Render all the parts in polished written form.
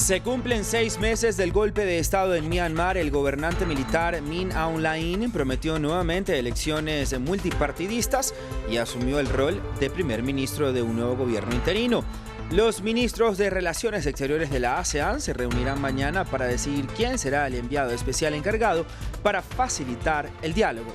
Se cumplen 6 meses del golpe de Estado en Myanmar. El gobernante militar Min Aung Hlaing prometió nuevamente elecciones multipartidistas y asumió el rol de primer ministro de un nuevo gobierno interino. Los ministros de Relaciones Exteriores de la ASEAN se reunirán mañana para decidir quién será el enviado especial encargado para facilitar el diálogo.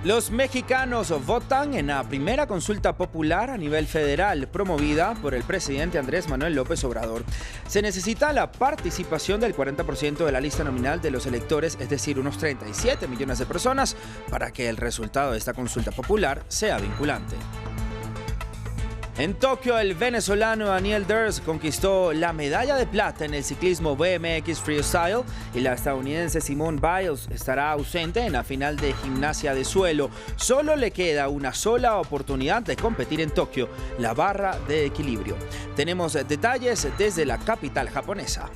Los mexicanos votan en la primera consulta popular a nivel federal promovida por el presidente Andrés Manuel López Obrador. Se necesita la participación del 40% de la lista nominal de los electores, es decir, unos 37 millones de personas, para que el resultado de esta consulta popular sea vinculante. En Tokio, el venezolano Daniel Ders conquistó la medalla de plata en el ciclismo BMX Freestyle y la estadounidense Simone Biles estará ausente en la final de gimnasia de suelo. Solo le queda una sola oportunidad de competir en Tokio, la barra de equilibrio. Tenemos detalles desde la capital japonesa.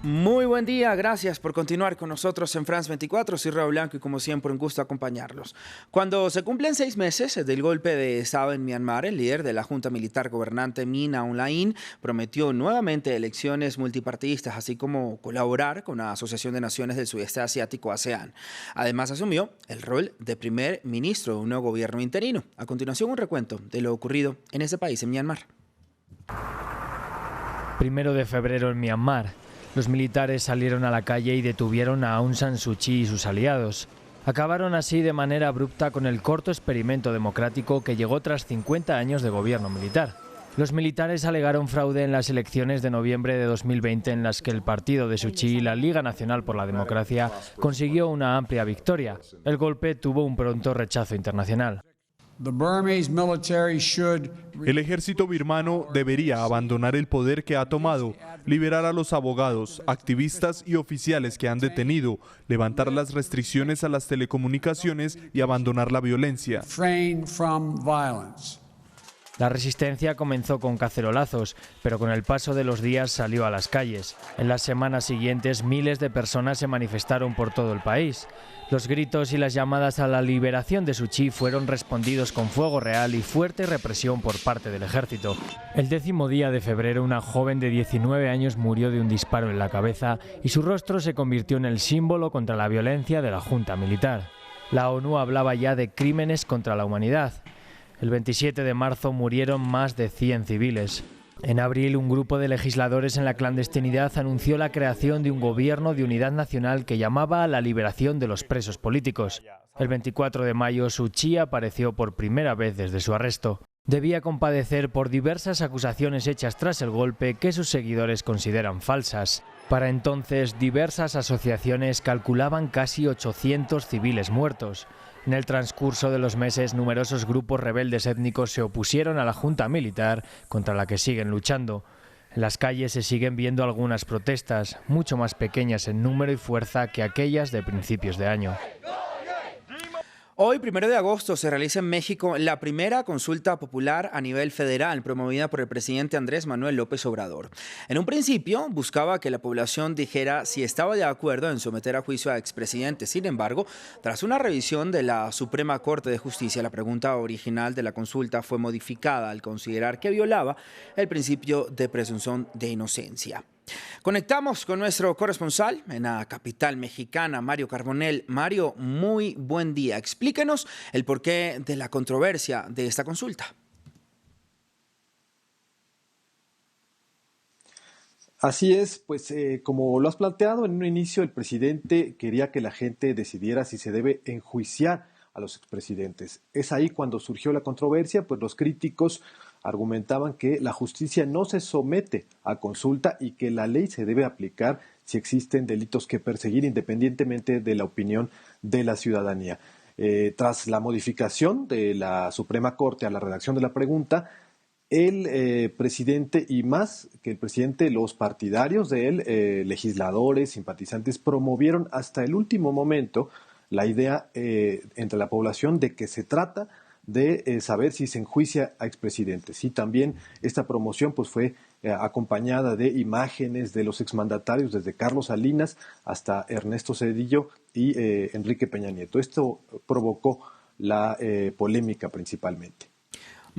Muy buen día, gracias por continuar con nosotros en France 24. Soy Raúl Blanco y como siempre un gusto acompañarlos. Cuando se cumplen 6 meses del golpe de Estado en Myanmar, el líder de la junta militar gobernante Min Aung Hlaing prometió nuevamente elecciones multipartidistas, así como colaborar con la Asociación de Naciones del Sudeste Asiático, ASEAN. Además asumió el rol de primer ministro de un nuevo gobierno interino. A continuación un recuento de lo ocurrido en ese país, en Myanmar. 1 de febrero en Myanmar. Los militares salieron a la calle y detuvieron a Aung San Suu Kyi y sus aliados. Acabaron así de manera abrupta con el corto experimento democrático que llegó tras 50 años de gobierno militar. Los militares alegaron fraude en las elecciones de noviembre de 2020 en las que el partido de Suu Kyi, la Liga Nacional por la Democracia, consiguió una amplia victoria. El golpe tuvo un pronto rechazo internacional. El ejército birmano debería abandonar el poder que ha tomado, liberar a los abogados, activistas y oficiales que han detenido, levantar las restricciones a las telecomunicaciones y abandonar la violencia. La resistencia comenzó con cacerolazos, pero con el paso de los días salió a las calles. En las semanas siguientes, miles de personas se manifestaron por todo el país. Los gritos y las llamadas a la liberación de Suu Kyi fueron respondidos con fuego real y fuerte represión por parte del ejército. El 10º día de febrero, una joven de 19 años murió de un disparo en la cabeza y su rostro se convirtió en el símbolo contra la violencia de la junta militar. La ONU hablaba ya de crímenes contra la humanidad. El 27 de marzo murieron más de 100 civiles. En abril, un grupo de legisladores en la clandestinidad anunció la creación de un gobierno de unidad nacional que llamaba a la liberación de los presos políticos. El 24 de mayo, Suu Kyi apareció por primera vez desde su arresto. Debía compadecer por diversas acusaciones hechas tras el golpe que sus seguidores consideran falsas. Para entonces, diversas asociaciones calculaban casi 800 civiles muertos. En el transcurso de los meses, numerosos grupos rebeldes étnicos se opusieron a la junta militar, contra la que siguen luchando. En las calles se siguen viendo algunas protestas, mucho más pequeñas en número y fuerza que aquellas de principios de año. Hoy, 1 de agosto, se realiza en México la primera consulta popular a nivel federal promovida por el presidente Andrés Manuel López Obrador. En un principio, buscaba que la población dijera si estaba de acuerdo en someter a juicio a expresidentes. Sin embargo, tras una revisión de la Suprema Corte de Justicia, la pregunta original de la consulta fue modificada al considerar que violaba el principio de presunción de inocencia. Conectamos con nuestro corresponsal en la capital mexicana, Mario Carbonell. Mario, muy buen día. Explíquenos el porqué de la controversia de esta consulta. Así es, pues como lo has planteado en un inicio, el presidente quería que la gente decidiera si se debe enjuiciar a los expresidentes. Es ahí cuando surgió la controversia, pues los críticos argumentaban que la justicia no se somete a consulta y que la ley se debe aplicar si existen delitos que perseguir independientemente de la opinión de la ciudadanía. Tras la modificación de la Suprema Corte a la redacción de la pregunta, el presidente y más que el presidente, los partidarios de él, legisladores, simpatizantes, promovieron hasta el último momento la idea entre la población de que se trata de saber si se enjuicia a expresidentes. Y también esta promoción pues fue acompañada de imágenes de los exmandatarios desde Carlos Salinas hasta Ernesto Zedillo y Enrique Peña Nieto. Esto provocó la polémica principalmente.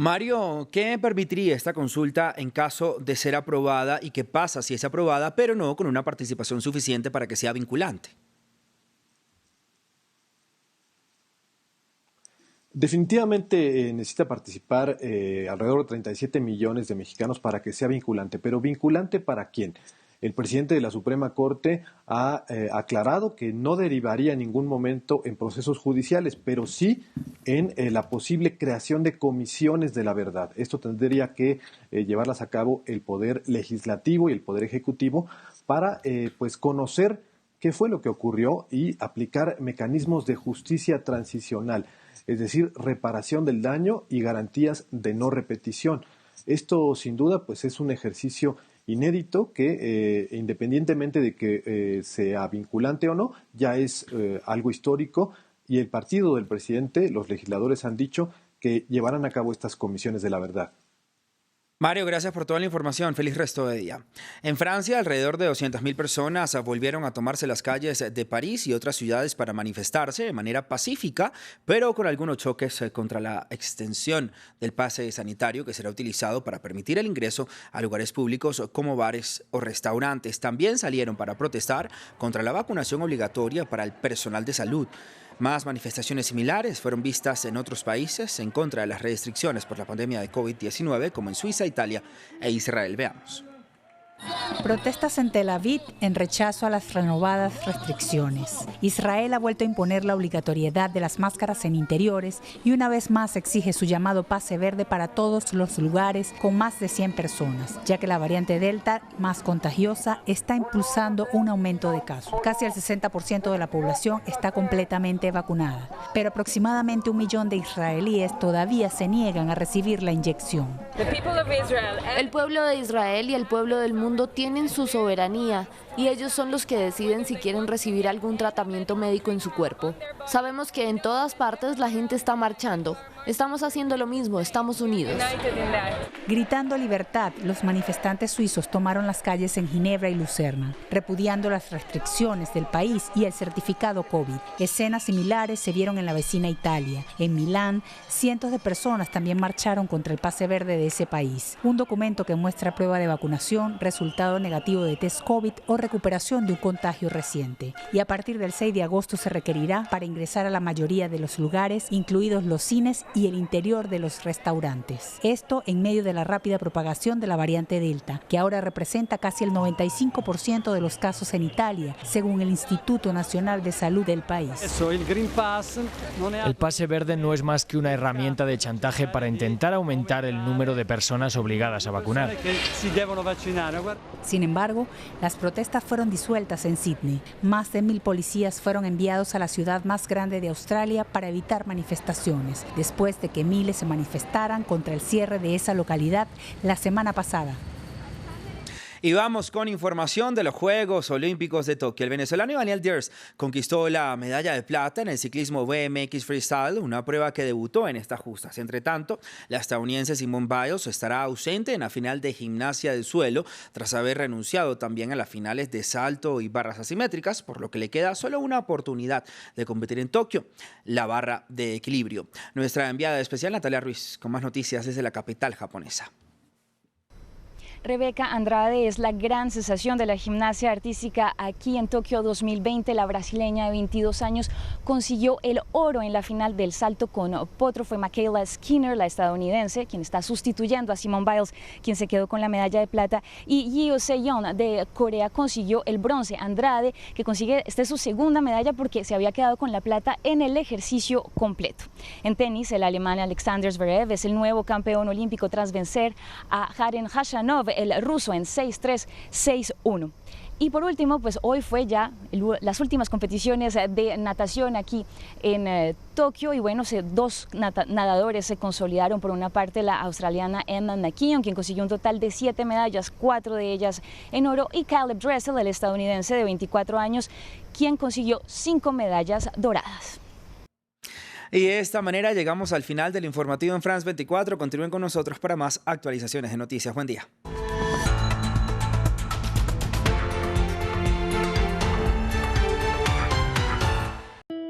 Mario, ¿qué permitiría esta consulta en caso de ser aprobada y qué pasa si es aprobada, pero no con una participación suficiente para que sea vinculante? Definitivamente necesita participar alrededor de 37 millones de mexicanos para que sea vinculante, pero ¿vinculante para quién? El presidente de la Suprema Corte ha aclarado que no derivaría en ningún momento en procesos judiciales, pero sí en la posible creación de comisiones de la verdad. Esto tendría que llevarlas a cabo el Poder Legislativo y el Poder Ejecutivo para pues conocer qué fue lo que ocurrió y aplicar mecanismos de justicia transicional, es decir, reparación del daño y garantías de no repetición. Esto, sin duda, pues es un ejercicio inédito que, independientemente de que sea vinculante o no, ya es algo histórico y el partido del presidente, los legisladores han dicho que llevarán a cabo estas comisiones de la verdad. Mario, gracias por toda la información. Feliz resto de día. En Francia, alrededor de 200.000 personas volvieron a tomarse las calles de París y otras ciudades para manifestarse de manera pacífica, pero con algunos choques contra la extensión del pase sanitario que será utilizado para permitir el ingreso a lugares públicos como bares o restaurantes. También salieron para protestar contra la vacunación obligatoria para el personal de salud. Más manifestaciones similares fueron vistas en otros países en contra de las restricciones por la pandemia de COVID-19, como en Suiza, Italia e Israel. Veamos. Protestas en Tel Aviv en rechazo a las renovadas restricciones. Israel ha vuelto a imponer la obligatoriedad de las máscaras en interiores y una vez más exige su llamado pase verde para todos los lugares con más de 100 personas, ya que la variante Delta, más contagiosa, está impulsando un aumento de casos. Casi el 60% de la población está completamente vacunada, pero aproximadamente 1 millón de israelíes todavía se niegan a recibir la inyección. El pueblo de Israel y el pueblo del mundo tienen su soberanía y ellos son los que deciden si quieren recibir algún tratamiento médico en su cuerpo. Sabemos que en todas partes la gente está marchando. Estamos haciendo lo mismo, estamos unidos. Gritando libertad, los manifestantes suizos tomaron las calles en Ginebra y Lucerna, repudiando las restricciones del país y el certificado COVID. Escenas similares se vieron en la vecina Italia. En Milán, cientos de personas también marcharon contra el pase verde de ese país. Un documento que muestra prueba de vacunación, resultado negativo de test COVID o recuperación de un contagio reciente. Y a partir del 6 de agosto se requerirá para ingresar a la mayoría de los lugares, incluidos los cines y el interior de los restaurantes. Esto en medio de la rápida propagación de la variante Delta, que ahora representa casi el 95% de los casos en Italia, según el Instituto Nacional de Salud del país. El pase verde no es más que una herramienta de chantaje para intentar aumentar el número de personas obligadas a vacunar. Sin embargo, las protestas fueron disueltas en Sídney. Más de 1.000 policías fueron enviados a la ciudad más grande de Australia para evitar manifestaciones, después de que miles se manifestaran contra el cierre de esa localidad la semana pasada. Y vamos con información de los Juegos Olímpicos de Tokio. El venezolano Daniel Diers conquistó la medalla de plata en el ciclismo BMX Freestyle, una prueba que debutó en estas justas. Entre tanto, la estadounidense Simone Biles estará ausente en la final de gimnasia del suelo, tras haber renunciado también a las finales de salto y barras asimétricas, por lo que le queda solo una oportunidad de competir en Tokio, la barra de equilibrio. Nuestra enviada especial Natalia Ruiz, con más noticias desde la capital japonesa. Rebeca Andrade es la gran sensación de la gimnasia artística aquí en Tokio 2020. La brasileña de 22 años consiguió el oro en la final del salto con potro. Fue Michaela Skinner, la estadounidense, quien está sustituyendo a Simone Biles, quien se quedó con la medalla de plata. Y Yeo Se-yeon de Corea consiguió el bronce. Andrade, que consigue, esta es su segunda medalla porque se había quedado con la plata en el ejercicio completo. En tenis, el alemán Alexander Zverev es el nuevo campeón olímpico tras vencer a Karen Khachanov, el ruso, en 6-3, 6-1. Y por último, pues hoy fue ya las últimas competiciones de natación aquí en Tokio y bueno, dos nadadores se consolidaron. Por una parte, la australiana Emma McKeon, quien consiguió un total de 7 medallas, 4 de ellas en oro, y Caleb Dressel, el estadounidense de 24 años, quien consiguió 5 medallas doradas. Y de esta manera llegamos al final del informativo en France 24. Continúen con nosotros para más actualizaciones de noticias. Buen día.